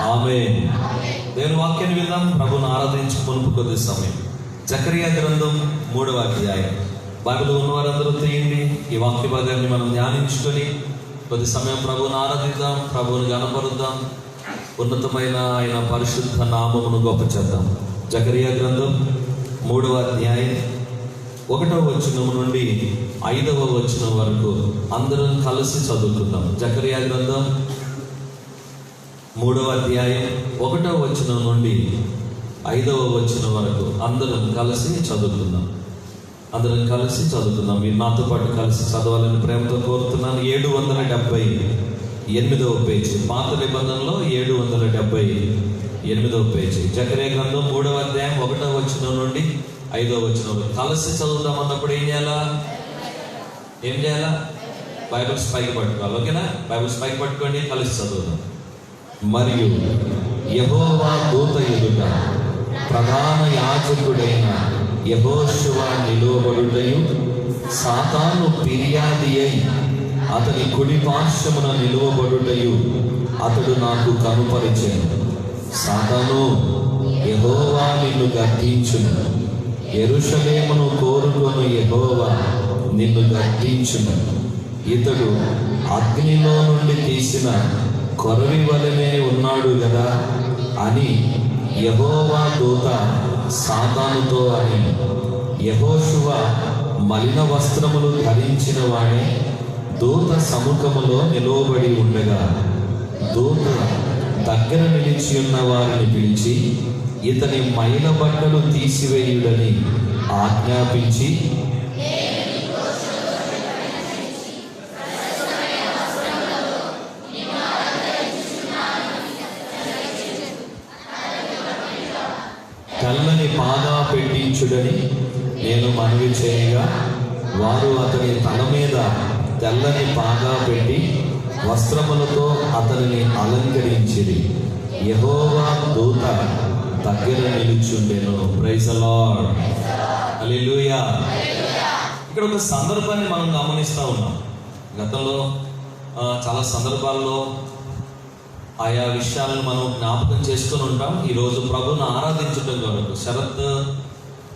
ఆమేన్. దేవుని వాక్యాన్ని విందాం. ప్రభువును ఆరాధించి కొనుపు కొద్ది సమయం. జకరియా గ్రంథం 3వ అధ్యాయం. బైబిల్ ఉన్నవారందరూ తీయండి. ఈ వాక్య భాగాన్ని మనం ధ్యానించుకొని కొద్ది సమయం ప్రభువును ఆరాధిద్దాం, ప్రభువును గణపరుద్దాం, ఉన్నతమైన ఆయన పరిశుద్ధ నామమును గొప్ప చేద్దాం. జకరియా గ్రంథం 3వ అధ్యాయం 1వ వచనం నుండి 5వ వచనం వరకు అందరం కలిసి చదువుకుందాం. జకరియా గ్రంథం 3వ అధ్యాయం 1వ వచనం నుండి 5వ వచనం వరకు అందరం కలిసి చదువుకుందాం. మీరు నాతో పాటు కలిసి చదవాలని ప్రేమతో కోరుతున్నాను. 778వ పేజీ, పాత నిబంధనలో 778వ పేజీ. జకరియా గ్రంథం 3వ అధ్యాయం 1వ వచనం నుండి 5వ వచనం వరకు కలిసి చదువుదాం. అన్నప్పుడు ఏం చేయాలా? బైబిల్స్ పైకి పట్టుకోవాలి. ఓకేనా? బైబిల్స్ పైకి పట్టుకోండి, కలిసి చదువుదాం. మరియు యెహోవా దూత ఎదుట ప్రధాన యాజకుడైన యెహోషువ నిలువబడుటయు, సాతాను ఫిర్యాది అయి అతని కుడి పార్శ్వమున నిలువబడుటయు అతడు నాకు కనుపరిచెను. సాతాను, యెహోవా నిన్ను గద్దించును, యెరూషలేమును కోరుకొను యెహోవా నిన్ను గద్దించును. ఇతడు అగ్నిలో నుండి తీసిన కొరవి వలనే ఉన్నాడు గదా అని యెహోవా దూత సాతానుతో అని. యెహోషువ మలిన వస్త్రములు ధరించిన వాడే దూత సముఖములో నిలువబడి ఉండగా, దూత దగ్గర నిలిచి ఉన్న వారిని పిలిచి ఇతని మైల బట్టలు తీసివేయుడని ఆజ్ఞాపించి, తెల్లని పాగా పెట్టించుడని నేను మనవి చేయగా, వారు అతని తల మీద తెల్లని పాగా పెట్టి వస్త్రములతో అతనిని అలంకరించిరి. యెహోవా దూత దగ్గర నిలుచుండెను. Praise the Lord. హల్లెలూయా. ఇక్కడ ఒక సందర్భాన్ని మనం గమనిస్తూ ఉన్నాం. గతంలో చాలా సందర్భాల్లో ఆయా విషయాలను మనం జ్ఞాపకం చేసుకుని ఉంటాం. ఈరోజు ప్రభువును ఆరాధించడం కొరకు శరత్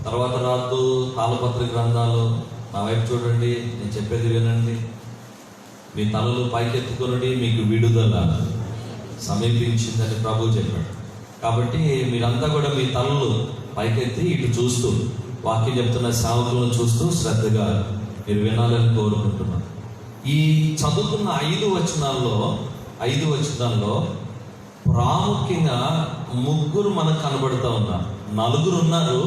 తర్వాత రాతు తాళపత్ర గ్రంథాలు, నా వైపు చూడండి, నేను చెప్పేది వినండి. మీ తలలు పైకెత్తుకొనండి, మీకు విడుదల సమీపించిందని ప్రభువు చెప్పాడు. కాబట్టి మీరంతా కూడా మీ తలలు పైకెత్తి ఇటు చూస్తూ, వాక్యం చెప్తున్న సేవకులను చూస్తూ శ్రద్ధగా మీరు వినాలని కోరుకుంటున్నాను. ఈ చదువుకున్న 5 వచనాల్లో ప్రాముఖ్యంగా 3 మనకు కనబడుతూ ఉన్నారు. 4 ఉన్నారు,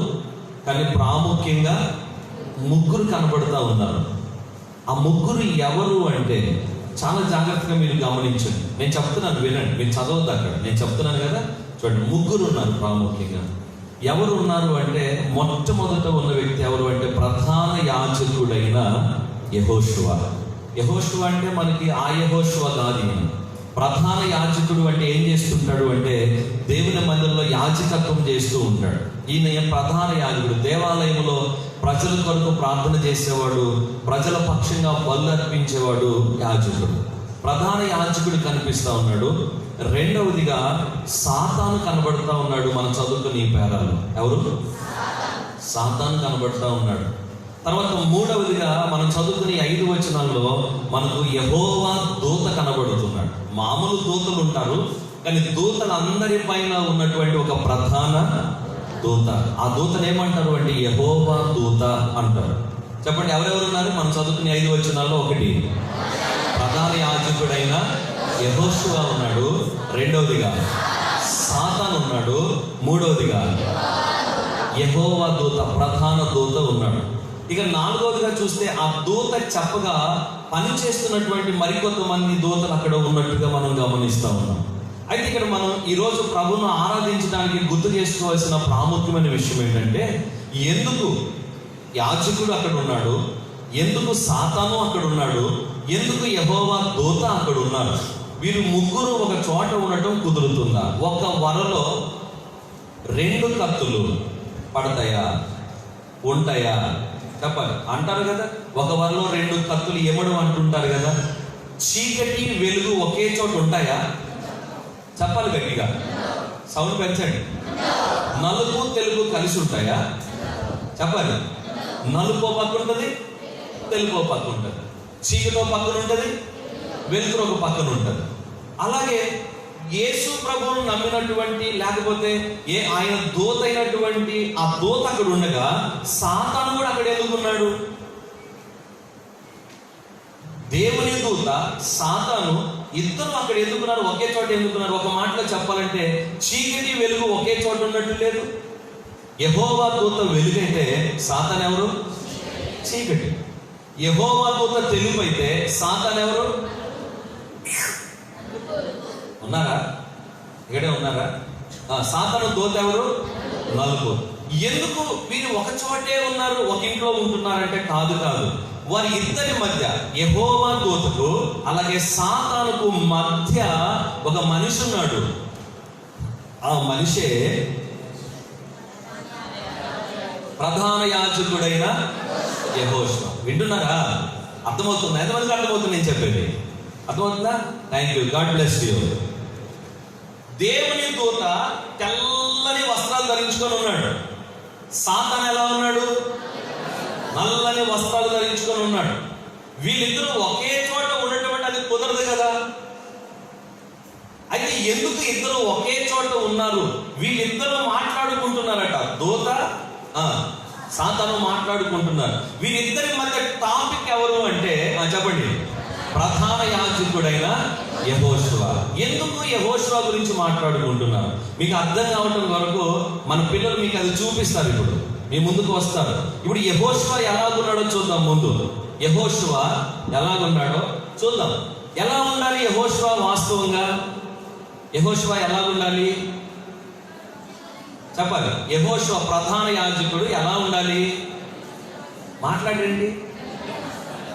కానీ ప్రాముఖ్యంగా 3 కనబడుతూ ఉన్నారు. ఆ 3 ఎవరు అంటే చాలా జాగ్రత్తగా మీరు గమనించండి. నేను చెప్తున్నాను, వినండి, మీరు చదవద్దు అక్కడ. నేను చెప్తున్నాను కదా, చూడండి. 3 ఉన్నారు ప్రాముఖ్యంగా. ఎవరు ఉన్నారు అంటే, మొట్టమొదట ఉన్న వ్యక్తి ఎవరు అంటే ప్రధాన యాజకుడైన యెహోషువ. యెహోషువ అంటే మనకి ఆ యెహోషువ కాదు. ప్రధాన యాజకుడు అంటే ఏం చేస్తుంటాడు అంటే దేవుని మందిరంలో యాజకత్వం చేస్తూ ఉంటాడు. ఈయన ప్రధాన యాజకుడు. దేవాలయంలో ప్రజల కొరకు ప్రార్థన చేసేవాడు, ప్రజల పక్షంగా బలు అర్పించేవాడు యాజకుడు. ప్రధాన యాజకుడు కనిపిస్తూ ఉన్నాడు. రెండవదిగా సాతాను కనబడుతూ ఉన్నాడు. మనం చదువుకుని ఈ పేరాలు ఎవరు? సాతాను కనబడుతూ ఉన్నాడు. తర్వాత మూడవదిగా మనం చదువుకుని 5 వచనాల్లో మనకు యెహోవా దూత కనబడుతున్నాడు. మామూలు దూతలు ఉంటారు, కానీ దూతలందరి పైన ఉన్నటువంటి ఒక ప్రధాన దూత. ఆ దూతను ఏమంటారు అంటే యెహోవా దూత అంటారు. చెప్పండి, ఎవరెవరు ఉన్నారు? మనం చదువుకుని 5 వచనాల్లో 1 ప్రధాన యాజకుడైన యెహోషువ ఉన్నాడు, రెండవదిగా సాతాను ఉన్నాడు, మూడవదిగా యెహోవా దూత ప్రధాన దూత ఉన్నాడు. ఇక 4వదిగా చూస్తే ఆ దూత చెప్పగా పనిచేస్తున్నటువంటి మరికొంతమంది దూతలు అక్కడ ఉన్నట్టుగా మనం గమనిస్తూ ఉన్నాం. అయితే ఇక్కడ మనం ఈరోజు ప్రభువును ఆరాధించడానికి గుర్తు చేసుకోవాల్సిన ప్రాముఖ్యమైన విషయం ఏంటంటే, ఎందుకు యాజకుడు అక్కడ ఉన్నాడు, ఎందుకు సాతాను అక్కడ ఉన్నాడు, ఎందుకు యెహోవా దూత అక్కడ ఉన్నారు? వీరు 3 ఒక చోట ఉండటం కుదురుతుందా? ఒక వరలో 2 కత్తులు పడతాయా, ఉంటాయా? చెప్పాలి. అంటారు కదా, ఒక వరలో 2 కత్తులు ఎమడు అంటుంటారు కదా. చీకటి వెలుగు ఒకే చోట ఉంటాయా? చెప్పాలి గట్టిగా, సౌండ్ పెంచండి. నలుపు తెలుగు కలిసి ఉంటాయా? చెప్పాలి. నలుపు పక్క ఉంటుంది, తెలుగు పక్క ఉంటుంది. చీకటో పక్కన ఉంటుంది, వెలుతురు ఒక పక్కన ఉంటుంది. అలాగే యేసు ప్రభువును నమ్మినటువంటి, లేకపోతే ఆయన దూత అయినటువంటి ఆ దూత అక్కడ ఉండగా సాతాను కూడా అక్కడ ఎందుకున్నాడు? దేవుని దూత, సాతాను ఇద్దరు అక్కడ ఎందుకున్నారు? ఒకే చోట ఎందుకున్నారు? ఒక మాటలో చెప్పాలంటే చీకటి వెలుగు ఒకే చోట ఉన్నట్టు లేదు. యెహోవా దూత వెలుగైతే సాతాను ఎవరు? చీకటి. యెహోవా దూత తెలుపు అయితే సాతాను ఎవరు? ఉన్నారా? ఇక్కడే ఉన్నారా? సాతాను దూత ఎవరు? నలుపు. ఎందుకు వీరు ఒక చోటే ఉన్నారు, ఒక ఇంట్లో ఉంటున్నారంటే కాదు. వారి ఇద్దరి మధ్య, యెహోవా దూతకు అలాగే సాతానుకు మధ్య ఒక మనిషి ఉన్నాడు. ఆ మనిషే ప్రధాన యాజకుడైన యెహోషువ. వింటున్నారా? అర్థమవుతుందా? ఎంతమందికి అర్థమవుతుంది నేను చెప్పేది? అర్థమవుతుందా? Thank you, God bless you. దేవుని దూత తెల్లని వస్త్రాలు ధరించుకొని ఉన్నాడు. సాతాను ఎలా ఉన్నాడు? నల్లని వస్త్రాలు ధరించుకొని ఉన్నాడు. వీళ్ళిద్దరూ ఒకే చోట ఉన్నటువంటి అది కుదరదు కదా. అయితే ఎందుకు ఇద్దరు ఒకే చోట ఉన్నారు? వీళ్ళిద్దరూ మాట్లాడుకుంటున్నారట. దూత, సాతాను మాట్లాడుకుంటున్నారు. వీరిద్దరి మధ్య టాపిక్ ఎవరు అంటే చెప్పండి, ప్రధాన యాజకుడైన యెహోషువ. ఎందుకు యెహోషువ గురించి మాట్లాడుకుంటున్నారు? మీకు అర్థం కావటం వరకు మన పిల్లలు మీకు అది చూపిస్తారు. ఇప్పుడు మీ ముందుకు వస్తారు. ఇప్పుడు యెహోషువ ఎలాగున్నాడో చూద్దాం. ముందు యెహోషువ ఎలాగున్నాడో చూద్దాం. ఎలా ఉండాలి యెహోషువ? వాస్తవంగా యెహోషువ ఎలాగుండాలి చెప్పాలి. యెహోషువ ప్రధాన యాజకుడు ఎలా ఉండాలి? మాట్లాడండి.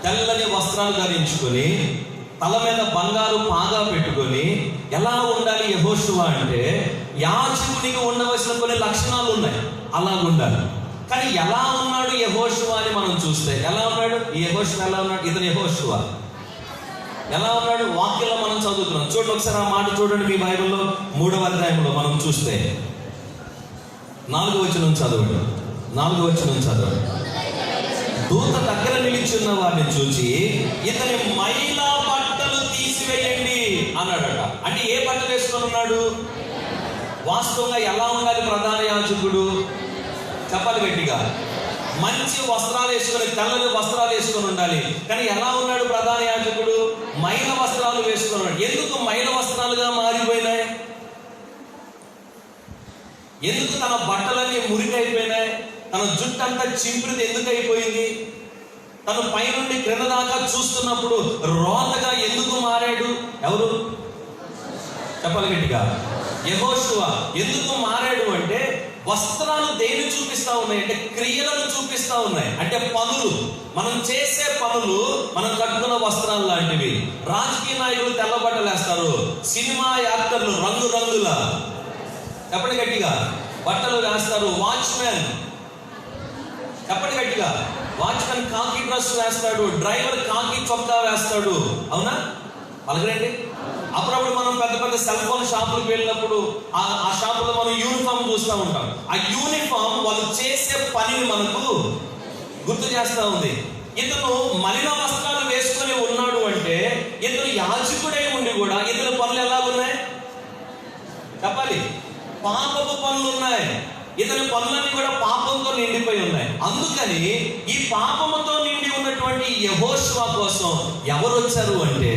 తెల్లని వస్త్రాలు ధరించుకొని, తల మీద బంగారు పాగా పెట్టుకొని ఎలా ఉండాలి యెహోషువ అంటే, యాజకునికి ఉండవలసిన కొన్ని లక్షణాలు ఉన్నాయి, అలా ఉండాలి. కానీ ఎలా ఉన్నాడు యెహోషువ అని మనం చూస్తే, ఎలా ఉన్నాడు ఈ యెహోషువ? ఎలా ఉన్నాడు ఇతను యెహోషువ? ఎలా ఉన్నాడు? వాక్యంలో మనం చదువుతున్నాం. చూడండి ఒకసారి ఆ మాట చూడండి మీ బైబిల్లో 3వ అధ్యాయంలో మనం చూస్తే 4వ వచనం చదవండి. 4వ వచనం చదవండి. దూత దగ్గర నిలిచున్న వారిని చూసి ఇతని మైలా బట్టలు తీసివేయండి అన్నాడట. అంటే ఏ బట్టలు వేసుకొని ఉన్నాడు? వాస్తవంగా ఎలా ఉండాలి ప్రధాన యాజకుడు? చెప్పాలి గట్టిగా. మంచి వస్త్రాలు వేసుకొని, తెల్లని వస్త్రాలు వేసుకొని ఉండాలి. కానీ ఎలా ఉన్నాడు ప్రధాన యాజకుడు? మైల వస్త్రాలు వేసుకున్నాడు. ఎందుకు మైల వస్త్రాలుగా మారిపోయినాయి? ఎందుకు తన బట్టలన్నీ మురికైపోయినాయి? తన జుట్టు అంతా చింపిరిది ఎందుకు అయిపోయింది? తను పైనుండి క్రింద దాకా చూస్తున్నప్పుడు రోతగా ఎందుకు మారాడు? ఎవరు? చెప్పాలి గట్టిగా. యెహోషువ. ఎందుకు మారాడు అంటే, వస్త్రాలు దేని చూపిస్తా ఉన్నాయి అంటే క్రియలను చూపిస్తా ఉన్నాయి. అంటే పనులు, మనం చేసే పనులు, మనం కట్టుకున్న వస్త్రాలు లాంటివి. రాజకీయ నాయకులు తెల్ల బట్టలు వేస్తారు, సినిమా యాక్టర్లు రంగుల చెప్పండి గట్టిగా బట్టలు వేస్తారు. వాచ్మెన్, చెప్పండి గట్టిగా, వాచ్మెన్ కాకి డ్రెస్ వేస్తాడు, డ్రైవర్ కాకి చొక్కా వేస్తాడు. అవునా? పలకరండి. అప్పుడప్పుడు మనం పెద్ద పెద్ద సెల్ ఫోన్ షాపులకు వెళ్ళినప్పుడు ఆ షాపులో మనం యూనిఫామ్ చూస్తూ ఉంటాం. ఆ యూనిఫామ్ వాళ్ళు చేసే పనిని మనకు గుర్తు చేస్తూ ఉంది. ఇతను మలిన వస్త్రాలు వేసుకొని ఉన్నాడు అంటే, ఇతను యాజకుడై ఉండి కూడా ఇతని పనులు ఎలా ఉన్నాయి చెప్పాలి? పాపపు పనులు ఉన్నాయి. ఇతని పనులన్నీ కూడా పాపంతో నిండిపోయి ఉన్నాయి. అందుకని ఈ పాపముతో నిండి ఉన్నటువంటి యెహోషువ కోసం ఎవరు వచ్చారు అంటే,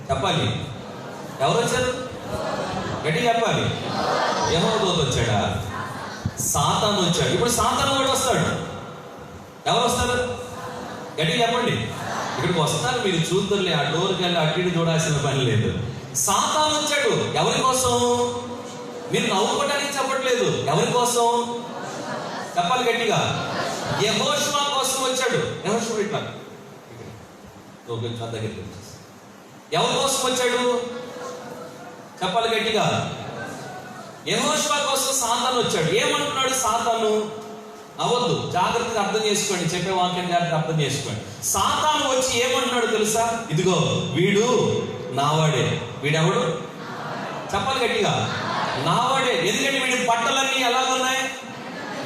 చెప్పాలి, ఎవరు వచ్చారు? గట్టి చెప్పాలి. యెహోవా దూత వచ్చాడా? సాతాను వచ్చాడు. ఇప్పుడు సాతాను కూడా వస్తాడు. ఎవరు వస్తారు? గట్టి చెప్పండి. ఇక్కడికి వస్తారు, మీరు చూద్దరులే. ఆ డోర్కి వెళ్ళి అటు చూడాల్సిన పని లేదు. సాతాను వచ్చాడు. ఎవరి కోసం? మీరు నవ్వుకోవడానికి చెప్పట్లేదు. ఎవరి కోసం? చెప్పాలి గట్టిగా. యెహోషువ కోసం వచ్చాడు. యెహోషువ ఇట్లా దగ్గరికి. ఎవరి కోసం వచ్చాడు? చెప్పాలి గట్టిగా. యెహోషువ కోసం సాతాను వచ్చాడు. ఏమంటున్నాడు సాతాను? అవద్దు, జాగ్రత్తగా అర్థం చేసుకోండి. చెప్పే వాక్యం జాగ్రత్తగా అర్థం చేసుకోండి. సాతాను వచ్చి ఏమంటున్నాడు తెలుసా? ఇదిగో వీడు నావాడే. వీడెవడు? చెప్పాలి గట్టిగా, నావాడే. ఎందుకంటే వీడి బట్టలన్నీ ఎలాగున్నాయి?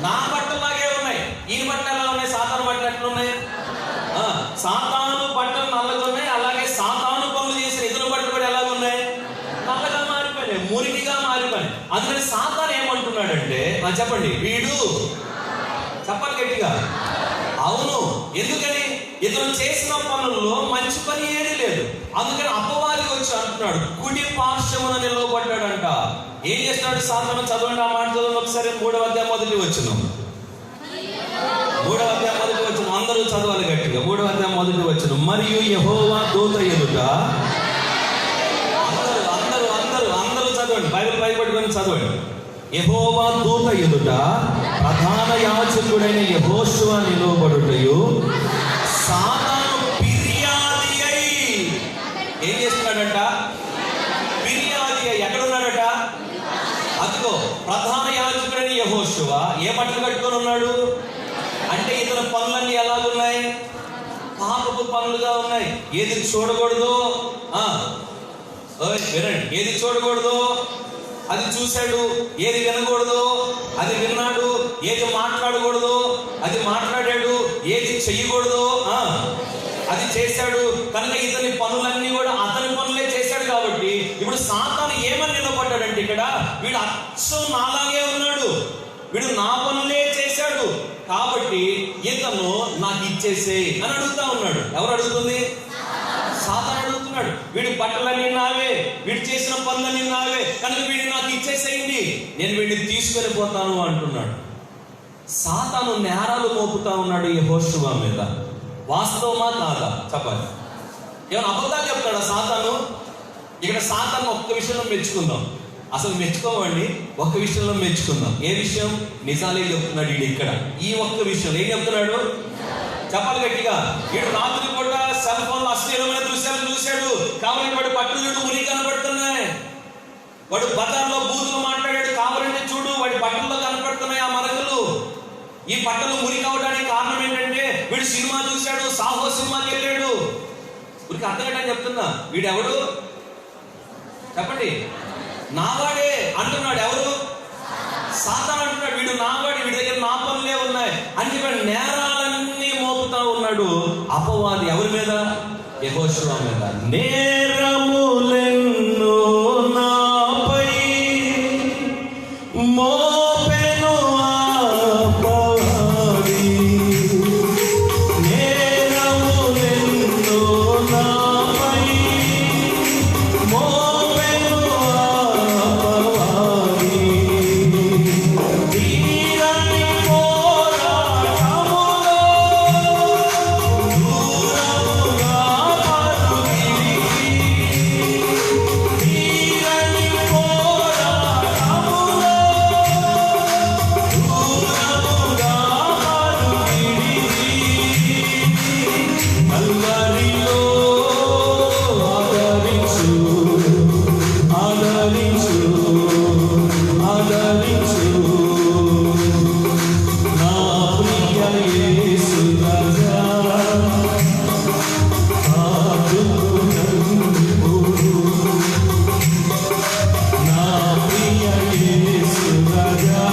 నా బట్టలాగే ఉన్నాయి. ఈయన బట్టలు ఎలా ఉన్నాయి? సాతాను బట్టలు ఎట్లున్నాయి? సాతాను బట్టలు నల్లగా ఉన్నాయి. అలాగే సాతాను పనులు చేసిన ఇతర బట్టలు కూడా ఎలాగున్నాయి? నల్లగా మారిపోయినాయి, మురికిగా మారిపోయినాయి. అందుకని సాతాను ఏమంటున్నాడంటే, చెప్పండి, వీడు, చెప్పాలి గట్టిగా, అవును. ఎందుకని? ఇతను చేసిన పనుల్లో మంచి పని ఏమీ లేదు. అందుకని అపవాదికి వచ్చి అంటున్నాడు, కుడి పార్శ్వమున నిలవబడ్డాడంట. ఏం చేస్తున్నాడు సాతాను? చదవండి ఆ మాట, చదవండి ఒకసారి. 3వ అధ్యాయం మొదటి వచనం. 3వ అధ్యాయం మొదటి వచనం అందరూ చదవాలి గట్టిగా. 3వ అధ్యాయం మొదటి వచనం. మరియు యెహోవా దూత ఎదుట, అందరూ చదవండి, బైబిల్ పట్టుకొని చదవండి. యెహోవా దూత ఎదుట ప్రధాన యాజకుడైన యెహోషువ నిలవబడుటయు, సాతాను ఫిర్యాది అయి ఏం చేస్తున్నాడంట? ఫిర్యాది అయి ఎక్కడున్నాడట? అదిగో ప్రధాన యాజకుడైన యెహోషువ ఏ బట్టలు కట్టుకొని ఉన్నాడు అంటే, ఇతర పనులన్నీ ఎలాగున్నాయి? పాపపు పనులుగా ఉన్నాయి. ఏది చూడకూడదు వినండి, ఏది చూడకూడదు అది చూశాడు, ఏది వినకూడదు అది విన్నాడు, ఏది మాట్లాడకూడదు అది మాట్లాడాడు, ఏది చెయ్యకూడదు అది చేశాడు. కనుక ఇతని పనులన్నీ కూడా అతని పనులే చేశాడు. కాబట్టి ఇప్పుడు సాతాను ఏమని నిలబడ్డాడంటే, ఇక్కడ వీడు అచ్చం నాలాగే ఉన్నాడు, వీడు నా పనులే చేశాడు, కాబట్టి ఇతను నాకు ఇచ్చేసేయ్ అని అడుగుతా ఉన్నాడు. ఎవరు అడుగుతుంది? సాతాను అడుగుతున్నాడు. వీడి బట్టలన్నీ నావే, వీడు చేసిన పనులన్నీ నావే, కనుక వీడిని నాకు ఇచ్చేసేయండి, నేను వీడిని తీసుకొని పోతాను అంటున్నాడు. సాతాను నేరాలు మోపుతా ఉన్నాడు యెహోషువ మీద. వాస్తవమా కాదా? చెప్పాలి. ఏమైనా అబద్ధాలు చెప్తాడా సాతాను? ఇక్కడ సాతాను ఒక్క విషయంలో మెచ్చుకుందాం. అసలు మెచ్చుకోమండి, ఒక్క విషయంలో మెచ్చుకుందాం. ఏ విషయం? నిజాలే చెప్తున్నాడు వీడు ఇక్కడ. ఈ ఒక్క విషయం ఏం చెప్తున్నాడు? చెప్పాలి గట్టిగా. వీడు రాత్రి పూట సెల్ ఫోన్ లో అశ్లీలమైన దృశ్యాలు చూశాడు, కాబట్టి వాడు బట్టలు చూడు మురికి కనబడుతున్నాయి. వాడు బజార్లో బూతులు మాట్లాడాడు, కావాలంటే చూడు వాడి బట్టల్లో కనపడుతున్నాయి ఆ మరకలు. ఈ బట్టలు మురికి అవడానికి కారణం ఏంటంటే, వీడు సినిమా చూశాడు, సాహో సినిమాకి వెళ్ళాడు. వీడికి అర్థమేంటని చెప్తున్నా. వీడెవడు? చెప్పండి. నావాడే అంటున్నాడు. ఎవరు? సాతాను అంటున్నాడు. వీడు నావాడి, వీడి దగ్గర నా పనులే ఉన్నాయి అని చెప్పి నేరాలన్నీ మోపుతా ఉన్నాడు అపవాది. ఎవరి మీద? యెహోషువ మీద. నేరములెన్నో నాపై మోపెను అపవాది, నేరములెన్నో నాపై మోపెను అపవాది, తీరని పోరాటములో దూరముగా పరుగిరి, తీరని పోరాటములో దూరముగా పరుగిరి, అల్లరిలో ఆదరించు ఆదరించు ఆదరించు నా ప్రియ యేసు రాజా, ఆదుకొనుము నా ప్రియ యేసు రాజా,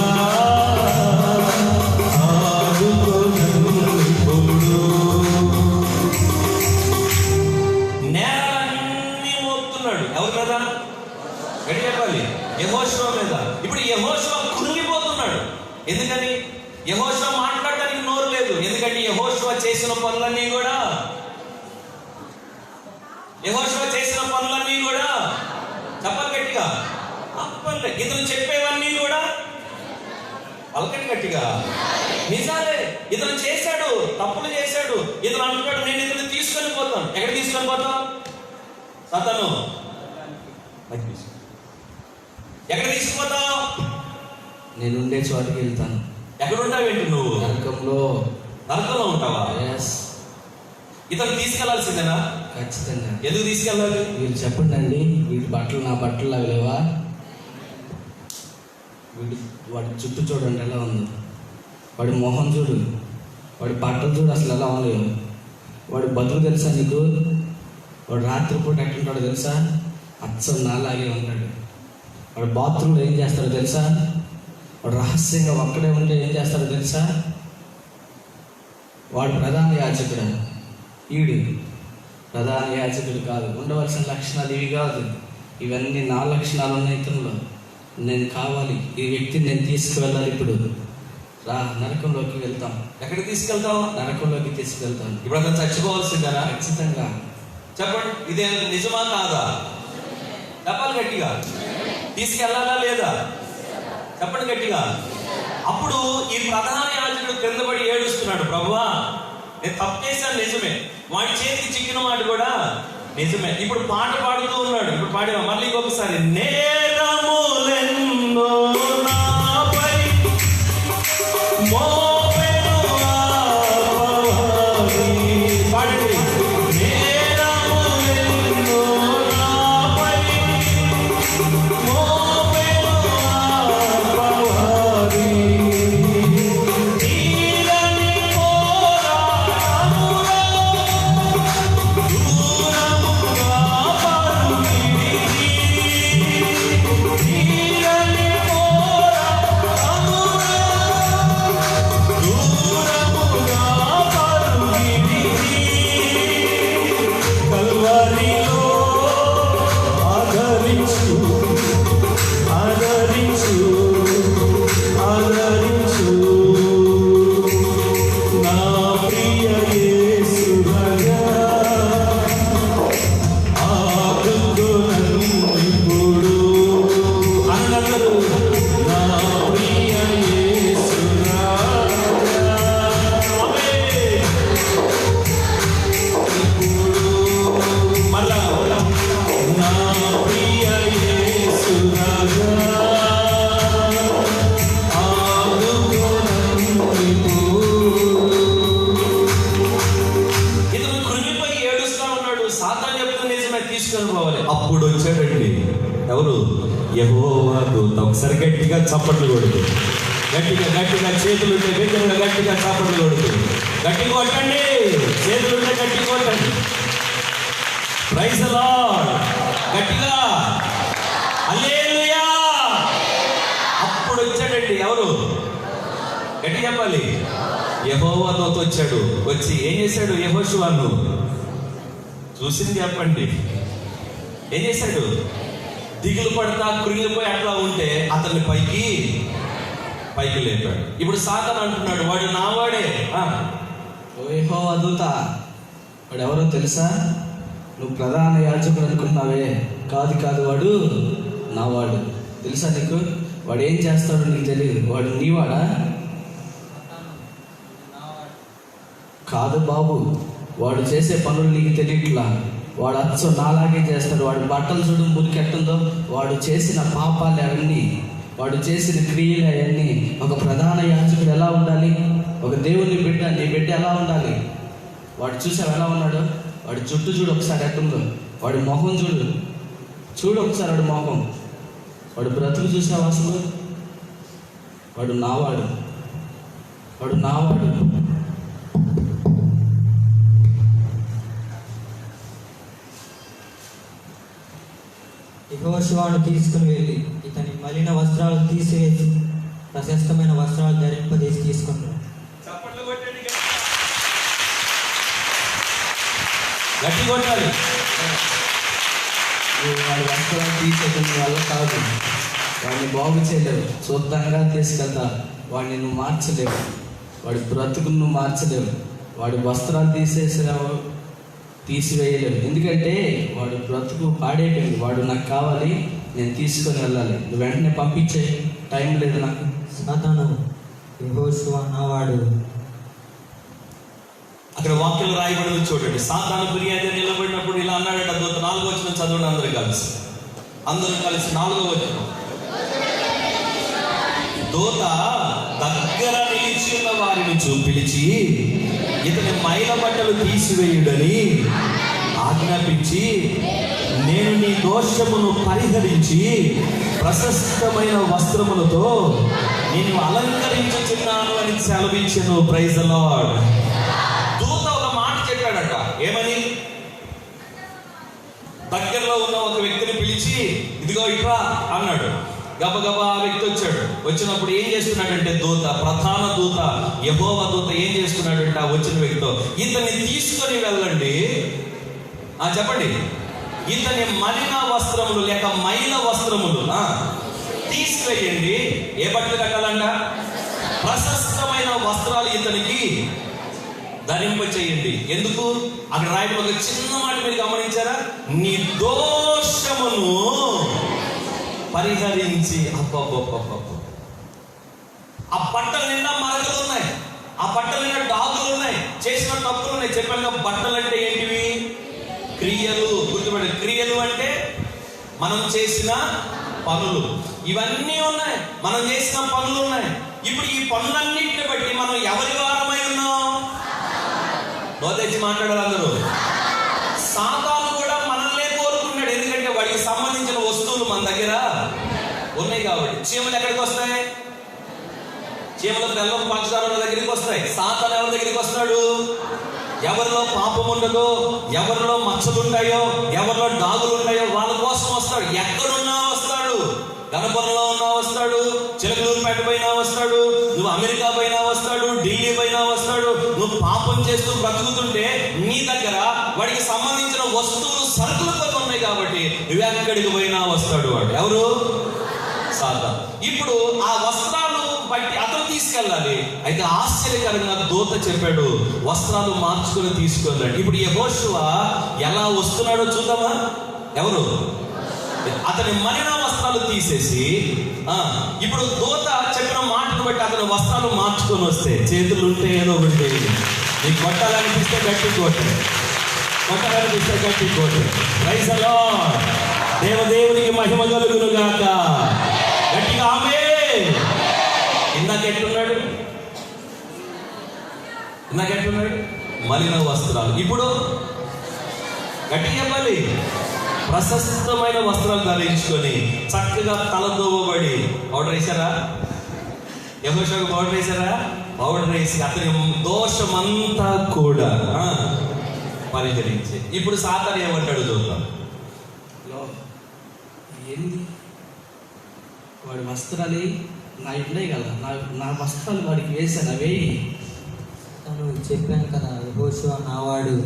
ఆదుకొనుము. నేరాలన్నీ మోపుతున్నాడు. ఎవరి మీద? గట్టి చెప్పాలి. యెహోషువ మీద. ఇప్పుడు యెహోషువ కుమిలిపోతున్నాడు. ఎందుకని? యెహోషువ మాట్లాడడానికి నోరు లేదు. ఎందుకంటే యెహోషువ చేసిన పనులన్నీ కూడా చెప్పాలి గట్టిగా, అప్పలే. ఇతను చెప్పేవన్నీ కూడా పలకటి గట్టిగా నిజాలే. ఇతను చేశాడు, తప్పులు చేశాడు. ఇతను అంటున్నాడు, నేను ఇతను తీసుకొని పోతాను. ఎక్కడ తీసుకొని పోతాం? సాతాను ఎక్కడ తీసుకుపోతావు? నేను ఉండే చోటుకి వెళ్తాను. ఎక్కడ ఉంటావేంటి నువ్వు? నరకంలో ఉంటావా? ఇతను తీసుకెళ్లాల్సిందేనా? ఖచ్చితంగా. ఎందుకు తీసుకెళ్ళాలి? మీరు చెప్పండి అండి. వీడి బట్టలు నా బట్టలు అవి లేవా? వాడి చుట్టూ చూడండి ఎలా ఉంది, వాడి మొహం చూడు, వాడి బట్టలు చూడు అసలు ఎలా ఉండలేవు. వాడి బతుకు తెలుసా నీకు? వాడు రాత్రిపూట ఎట్లుంటాడో తెలుసా? అచ్చం నాలాగే ఉంటాడు. వాడు బాత్రూంలో ఏం చేస్తాడో తెలుసా? వాడు రహస్యంగా ఒక్కడే ఉంటే ఏం చేస్తాడో తెలుసా? వాడు ప్రధాన యాజకుడు, ఈడు ప్రధాన యాజకుడు కాదు. ఉండవలసిన లక్షణాలు ఇవి కాదు, ఇవన్నీ నా లక్షణాలు ఉన్నాయి ఇతనిలో. నేను కావాలి, ఈ వ్యక్తిని నేను తీసుకువెళ్ళాలి. ఇప్పుడు రా, నరకంలోకి వెళ్తాం. ఎక్కడికి తీసుకెళ్తావు? నరకంలోకి తీసుకెళ్తాను. ఇప్పుడు అతను చచ్చిపోవాల్సిందా? ఖచ్చితంగా. చెప్పండి, ఇదే నిజమా కాదా? చెప్పాలి గట్టిగా. తీసుకెళ్ళాలా లేదా? చెప్పండి గట్టిగా. అప్పుడు ఈ ప్రధాన యాజకుడు క్రింద పడి ఏడుస్తున్నాడు, ప్రభువా నేను తప్పు చేశాను నిజమే, వాడి చేతికి చిక్కిన మాట కూడా నిజమే. ఇప్పుడు పాట పాడుతూ ఉన్నాడు. ఇప్పుడు పాడినా మళ్ళీ ఇంకొకసారి, నేరములెన్నో నాపై మోపెను ఆపవాని. పాడండి. నేరములెన్నో నాపై మోపెను ఆపవాని. తీరని పోరాటములో దూరముగా పరుగిడిని. తీరని పోరాటములో దూరముగా పరుగిడిని. కల్వరిలో ఆదరించు ఆదరించు ఆదరించు నా ప్రియ యేసురగా. ఆదుకొనను ఇప్పుడు అందరూ, నా ప్రియ యేసురగా. ఆమేన్. మళ్ళా నా ప్రియ యేసురగా. ఇతను కృంగిపై ఏడుస్తా ఉన్నాడు. సాతాను చెప్తున్న నిజమే, తీసుకొని పోవాలి. అప్పుడు వచ్చాడండి ఎవరు? యెహోవా దూత. ఒకసారి గట్టిగా చప్పట్లు కొడుతూ, గట్టిగా గట్టిగా చేతులుంటే గట్టిగా గట్టిగా చప్పట్లు కొడుతూ, గట్టిగా కొట్టండి. చేతులుంటే గట్టిగా కొట్టండి. Praise the lord. గట్టిగా హల్లెలూయా. అప్పుడు వచ్చాడండి ఎవరు? గట్టి చెప్పాలి. యెహోవా దూత వచ్చాడు. వచ్చి ఏం చేశాడు? యెహోషువను చూసింది చెప్పండి. ఏం చేశాడు? దిగులు పడతా కృంగిపోయి అట్లా ఉంటే అతన్ని పైకి లేపాడు. ఇప్పుడు సాతాను అంటున్నాడు, వాడు నావాడే. ఓ యెహోవా దూత, వాడు ఎవరో తెలుసా? నువ్వు ప్రధాన యాజకుడు అనుకుంటున్నావే, కాదు కాదు, వాడు నావాడు. తెలుసా నీకు? వాడు ఏం చేస్తాడో నీకు తెలియదు. వాడు నీవాడా? కాదు బాబు, వాడు చేసే పనులు నీకు తెలియట్లా. వాడు అచ్చం నాలాగే చేస్తాడు. వాడు బట్టలు చూడు మురికెట్టుందో. వాడు చేసిన పాపాలు అవన్నీ, వాడు చేసిన క్రియలు అవన్నీ. ఒక ప్రధాన యాజకుడు ఎలా ఉండాలి? ఒక దేవుని బిడ్డ, నీ బిడ్డ ఎలా ఉండాలి? వాడు చూసావు ఎలా ఉన్నాడు? వాడి జుట్టు చూడు ఒకసారి ఎట్టుందో. వాడి మొహం చూడు ఒకసారి వాడి మొహం. వాడు బ్రతుకు చూసావు అసలు? వాడు నావాడు. యెహోషువను తీసుకుని వెళ్ళి ఇతని మలిన వస్త్రాలు తీసివేసి ప్రశస్తమైన వస్త్రాలు ధరింపజేసి తీసుకున్నాడు. గట్టి కొట్టాలి. వాడి వస్త్రాలు తీసేయడం వల్ల కాదు. వాడిని బాగు చేయలేవు. శుద్ధంగా తీసుకెళ్తా. వాడిని నువ్వు మార్చలేవు. వాడి బ్రతుకును నువ్వు మార్చలేవు. వాడి వస్త్రాలు తీసివేయలేవు. ఎందుకంటే వాడు బ్రతుకు పాడైపోయింది. వాడు నాకు కావాలి, నేను తీసుకొని వెళ్ళాలి. నువ్వు వెంటనే పంపించే, టైం లేదు నాకు. సాతాను, యెహోషువ నావాడు. అక్కడ వాక్యం రాయబడింది చూడండి. సాతాను ఫిర్యాదు నిలబడినప్పుడు ఇలా అన్నాడట. దూత 4వ వచనం చదవండి అందరూ కలిసి 4వ వచనం. దూత దగ్గర నిలిచి ఉన్న వారిని పిలిచి ఇతని మైల బట్టలు తీసివేయుడని ఆజ్ఞాపించి, నేను నీ దోషమును పరిహరించి ప్రశస్తమైన వస్త్రములతో నేను అలంకరించుచున్నాను అని సెలవించెను. Praise the lord. దూత ఒక మాట చెప్పాడట. ఏమని? దగ్గరలో ఉన్న ఒక వ్యక్తిని పిలిచి ఇదిగో ఇట్రా అన్నాడు. గబగబా ఆ వ్యక్తి వచ్చాడు. వచ్చినప్పుడు ఏం చేస్తున్నాడంటే దూత, ప్రధాన దూత, యెహోవా దూత ఏం చేస్తున్నాడంటే ఆ వచ్చిన వ్యక్తితో, ఇతన్ని తీసుకొని వెళ్ళండి. చెప్పండి, ఇతని మలిన వస్త్రములు లేక మైల వస్త్రములు తీసుకువేయండి. ఏ బట్టలు కట్టాలంట? ప్రశస్తమైన వస్త్రాలు ఇతనికి ధరింప చేయండి. ఎందుకు? అక్కడ రాయడం ఒక చిన్న మాట మీరు గమనించారా? నీ దోషమును పరిహరించి. ఆ బట్టల నిండా మరకలు ఉన్నాయి, ఆ బట్టల నిండా డాగులు ఉన్నాయి, చేసిన తప్పులు ఉన్నాయి. చెప్పాను, బట్టలు అంటే ఏంటివి? క్రియలు. గుర్తుపడి, క్రియలు అంటే మనం చేసిన పనులు. ఇవన్నీ ఉన్నాయి, మనం చేసిన పనులు ఉన్నాయి. ఇప్పుడు ఈ పనులన్నింటిని బట్టి మనం ఎవరి వారమై ఉన్నాం? తెచ్చి మాట్లాడారు అందరూ. సాతాను కూడా మనల్నే కోరుకున్నాడు. ఎందుకంటే వాడికి సంబంధించిన వస్తువులు మన దగ్గర ఉన్నాయి కాబట్టి. చీమలు ఎక్కడికి వస్తాయి? చీమలు బెల్లం పంచదార దగ్గరికి వస్తాయి. సాతాను ఎవరి దగ్గరికి వస్తాడు? ఎవరిలో పాపం ఉండదో, ఎవరిలో మచ్చలు ఉంటాయో, ఎవరిలో డాగులు ఉంటాయో వాళ్ళ కోసం వస్తాడు. ఎక్కడున్నా వస్తాడు. గణపురంలో ఉన్నా వస్తాడు, చిలకలూరుపేట పోయినా వస్తాడు, నువ్వు అమెరికా పోయినా వస్తాడు, ఢిల్లీ పోయినా వస్తాడు. నువ్వు పాపం చేస్తూ బ్రతుకుతుంటే నీ దగ్గర వాడికి సంబంధించిన వస్తువులు, సరుకులు కొన్ని ఉన్నాయి కాబట్టి నువ్వు ఎక్కడికి పోయినా వస్తాడు వాడు. ఎవరు? సాతాను. ఇప్పుడు ఆ వస్త్రాలు బట్టి అతను తీసుకెళ్ళాలి. అయితే ఆశ్చర్యకరంగా దూత చెప్పాడు, వస్త్రాలు మార్చుకుని తీసుకెళ్ళాడు. ఇప్పుడు యెహోషువ ఎలా వస్తున్నాడో చూద్దామా? ఎవరు? అతని మలిన వస్త్రాలు తీసేసి ఇప్పుడు దూత చెప్పిన మాటను బట్టి అతని వస్త్రాలు మార్చుకొని వస్తే, చేతులు ఉంటే ఏదో ఒకటి నీకు కొట్టాలనిపిస్తే గట్టి కొట్టు, కొట్టాలనిపిస్తే గట్టి కొట్టు. Praise the Lord. దేవదేవునికి మహిమ కలుగును గాక. గట్టిగా ఆమేన్. ఇందాకెట్టున్నాడు? మలిన వస్త్రాలు. ఇప్పుడు గట్టిగా చెప్పాలి, ప్రశస్తమైన వస్త్రాలు ధరించుకొని చక్కగా తలదోవబడి. పౌడర్ వేసారా? యెహోషువకు పౌడర్ వేసారా? పౌడర్ వేసి అతని దోషమంతా కూడా పరిహరించి. ఇప్పుడు సాతాను ఏమంటాడు చూద్దాం. ఏంది వాడి వస్త్రాలు నా ఉన్నాయి కదా, నా వస్త్రాలు వాడికి వేసాను, అవేయి. తను చెప్పాను కదా, యెహోషువ నావాడు.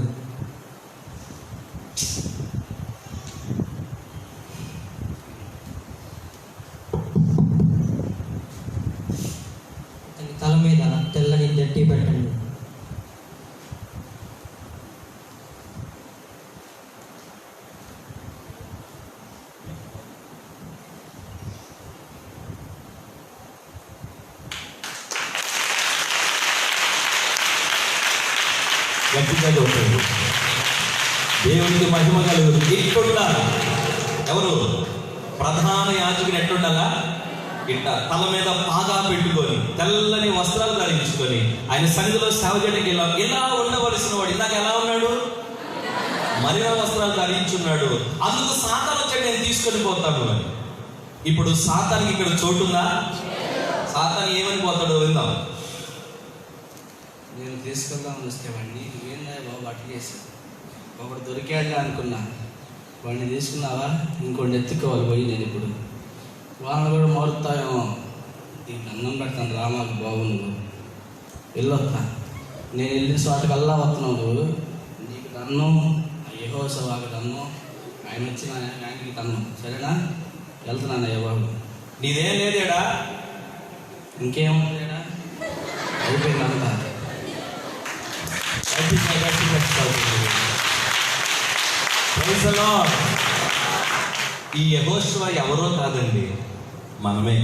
అతని తల మీద తెల్లని జట్టి పెట్టండి. గట్టిగా కొట్టాడు. దేవునికి మహిమ కలుగుతుంది. ఇట్టుండాలి. ఎవరు? ప్రధాన యాజకుని ఎట్టుండాలా? ఇట్ట తల మీద పాగా పెట్టుకొని తెల్లని వస్త్రాలు ధరించుకొని ఆయన సన్నిధిలో సేవ చేయడానికి ఇలా ఉండవలసిన వాడు ఇందాక ఎలా ఉన్నాడు? మలిన వస్త్రాలు ధరించున్నాడు. అందుకు సాతాను వచ్చాడు, నేను తీసుకొని పోతాను అని. ఇప్పుడు సాతానికి ఇక్కడ చోటుందా? సాతాను ఏమని పోతాడో విందాం. నేను తీసుకెళ్దామని వస్తే వాడిని, నువ్వేందా బాబు అట్లా చేసి, ఒకడు దొరికాడులే అనుకున్నా, వాడిని తీసుకున్నావా? ఇంకోటి ఎత్తుకోవాలి పోయి. నేను ఇప్పుడు వాళ్ళని కూడా మారుతాయేమో. దీనికి అన్నం పెడతాను రామాకు బాబు, నువ్వు వెళ్ళొస్తా. నేను వెళ్ళిన చోటకల్లా వస్తున్నావు నువ్వు. నీకు తన్ను, యెహోషువకు తన్ను, ఆయన వచ్చిన ఆయనకి తన్ను. సరేనా? వెళ్తున్నాను అయ్యా బాబు. నీదేం లేదేడా? ఇంకేముందేడా? అయిపోయిందంతా. ఈ యెహోషువ ఎవరో కాదండి, మనమే.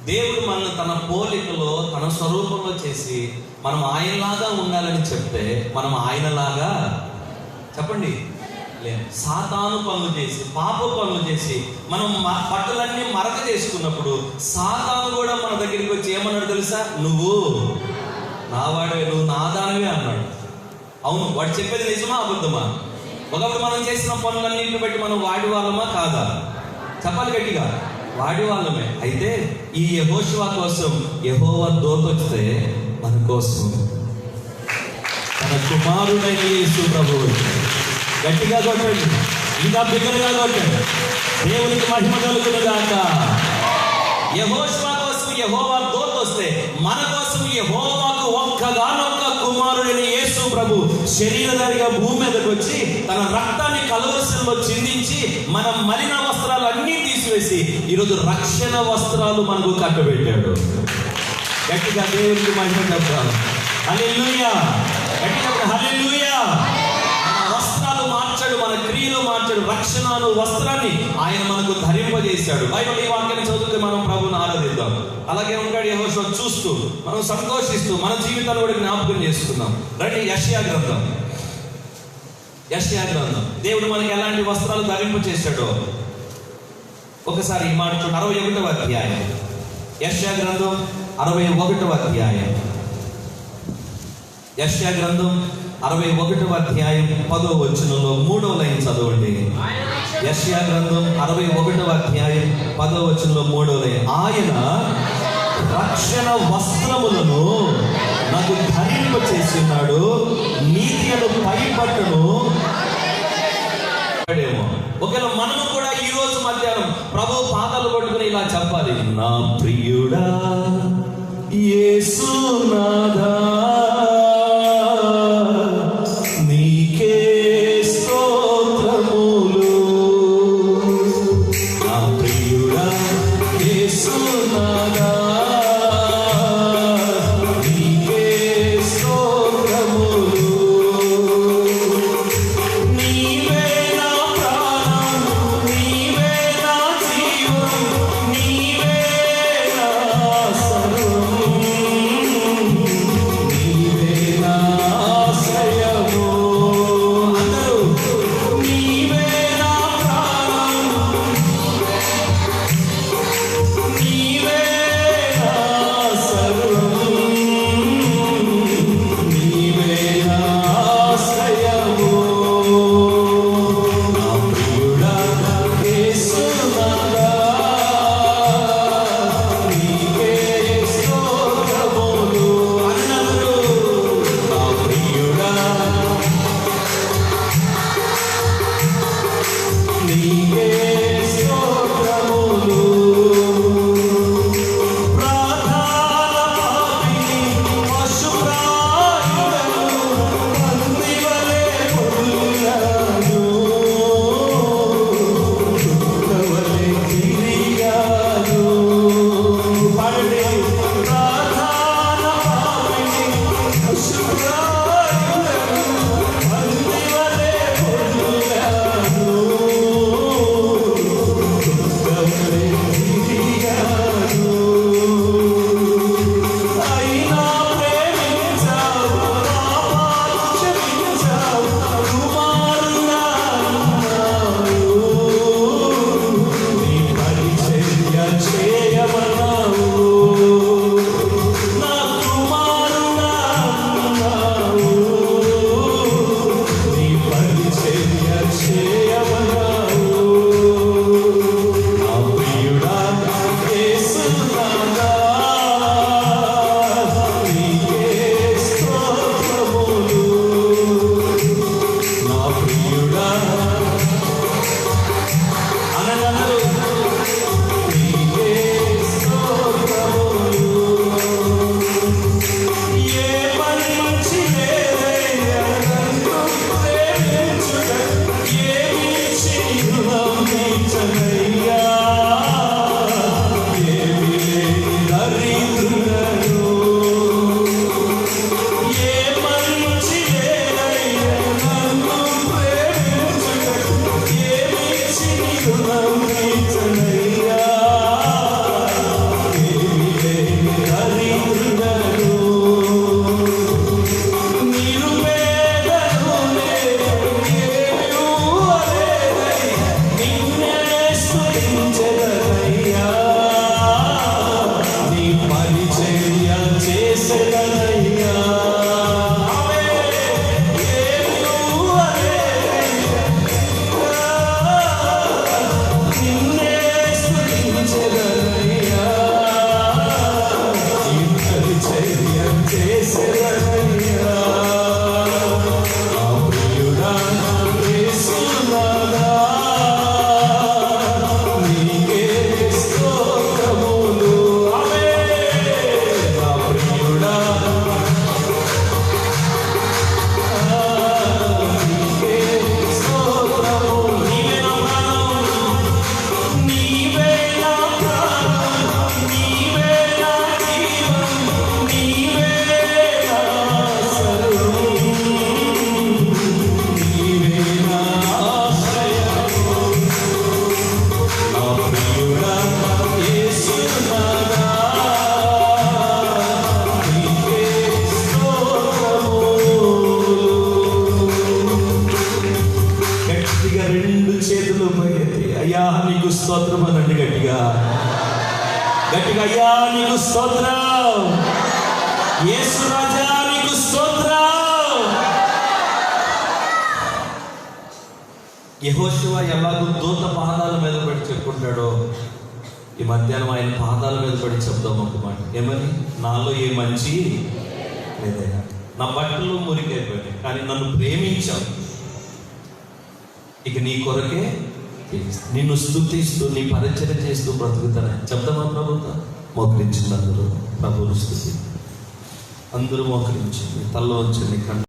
దేవుడు మనల్ని తన పోలికలో, తన స్వరూపంలో చేసి మనం ఆయనలాగా ఉండాలని చెప్తే మనం ఆయనలాగా చెప్పండి లేదు. సాతాను పనులు చేసి, పాప పనులు చేసి మనం బట్టలన్నీ మరక చేసుకున్నప్పుడు సాతాను కూడా మన దగ్గరికి వచ్చి ఏమన్నాడు తెలుసా? నువ్వు నావాడే, నువ్వు నా దానివే అన్నాడు. అవును, వాడు చెప్పేది నిజమా అబద్ధమా? ఒకప్పుడు మనం చేసిన పనులన్నింటిని బట్టి మనం వాడి వాళ్ళమా కాదా? చెప్పాలి గట్టిగా, వాడి వాళ్ళమే. అయితే ఈ యెహోషువ కోసం యెహోవా దూత వస్తే మన కోసం తన కుమారుడైన యేసు ప్రభువు గట్టిగా కొట్టండి, ఇంకా బిగ్గరగా కొట్టండి. దేవునికి మహిమ కలుగును గాక. యెహోషువ కోసం యెహోవా దూత వస్తే మన కోసం యెహోవాకు ఒక్కగానొక్క కుమారుడైన యేసు ప్రభు శరీరధారిగా భూమి మీదకి వచ్చి తన రక్తాన్ని కలువరిశిలలో చిందించి మన మలిన వస్త్రాలు అన్నీ తీసివేసి ఈరోజు రక్షణ వస్త్రాలు మనకు కట్టబెట్టాడు. గట్టిగా దేవునికి మహిమ చెప్తాను. హల్లెలూయా. గట్టిగా హల్లెలూయా. మన వస్త్రాలు మార్చాడు, మన క్రియలు మార్చాడు, రక్షణను వస్త్రాన్ని ఆయన మనకు ధరింపజేశాడు. బైబిల్ ఈ వాక్యాన్ని చదువుతూ మనం ప్రభువుని ఆరాధిద్దాం. అలాగే ఉంటాడు యెహోషువ చూస్తూ, మనం సంతోషిస్తూ మన జీవితాలు కూడా జ్ఞాపకం చేసుకుందాం. రండి యెషయా గ్రంథం. యెషయా గ్రంథం దేవుడు మనకి ఎలాంటి వస్త్రాలు ధరింపజేశాడో ఒకసారి ఈ మాట చూడండి. 61వ అధ్యాయం, యెషయా గ్రంథం 61వ అధ్యాయం. యెషయా గ్రంథం 61వ అధ్యాయం 10వ వచనంలో 3వ లైన్ చదవండి. యెషయా గ్రంథం 61వ అధ్యాయం 10వ వచనంలో 3వ లైన్. ఆయన రక్షణ వస్త్రములను నాకు ధరింప చేస్తున్నాడు, నీతి అను పైబట్టను. ఒకవేళ మనము కూడా ఈ రోజు మధ్యాహ్నం ప్రభు పాదాలు పట్టుకుని ఇలా చెప్పాలి, నా ప్రియుడా యేసునాథా నీకే స్తోత్రములు. నా ప్రియుడా యేసునాథా నీకే స్తోత్రములు. నీవే నా ప్రాణం, నీవే నా జీవం, నీవే నా సర్వం, నీవే నా ఆశ్రయము. అందరూ నీవే నా ప్రాణం, నీవే నా సర్వం, నీవే నా ఆశ్రయము. నా ప్రియుడా యేసునాథా నీకే స్తోత్రములు. అందరూ నా ప్రియుడా నీకే స్తోత్రములు. ప్రార్థన పాపిని పశుప్రాయుడను పందివలె పొర్లాను, దుఃఖవలె తిరిగాను. పాడండి. ప్రార్థన పాపిని పశుప్రాయుడను పందివలె పొర్లాను, దుఃఖవలె తిరిగాను. అయినా ప్రేమించావు, పాపాలు క్షమించావు, కుమారుడా అన్నావు, నీ పరిచర్య చేయమన్నావు. నా కుమారుడా అన్నావు, నీ పరిచర్య చేయమన్నావు. నా ప్రియుడా యేసునాథా నీకే స్తోత్రములు. నా ప్రియుడా అనగలరు నీకే స్తోత్రములు. ఏ పని మంచి లేదయ్యా నన్ను ప్రేమించుట, ఏమిచ్చి నమ్మించనయ్యా, ఏమి లేని దరిద్రుడను. ఏ మంచి లేదయ్యా నన్ను ప్రేమించుట, ఏమిచ్చి నమ్మించనయ్యా, ఏమి లేని దరిద్రుడను. నిరుపేదను నేను, ఏమీ ఊహలేదయ్యా, నిన్నే స్తుతించెదనయ్యా, నీ పరిచర్య చేసెదనయ్యా. ఏమీ ఊహలేదయ్యా, నీకు స్తోత్రం అనండి గట్టిగా గట్టిగా. అయ్యా నీకు స్తోత్రం, యేసు రాజా నీకు స్తోత్రం. యెహోషువ ఎలాగో దూత పాదాల మీద పడి చెప్పుకుంటాడో, ఈ మధ్యాహ్నం ఆయన పాదాల మీద పడి చెప్దాం ఒక మాట. ఏమని? నాలో ఏ మంచి లేదయ్యా, నా బట్టలు మురికైపోయాయి, కానీ నన్ను ప్రేమించావు, ఇక నీ కొరకే నిన్ను స్తుతిస్తూ నీ పరిచయం చేస్తూ బ్రతుకుతానని చెప్తామా ప్రభుత్వం? మోకరించింది అందరూ ప్రభువును స్తుతి. అందరూ మోకరించి తల్లో వచ్చి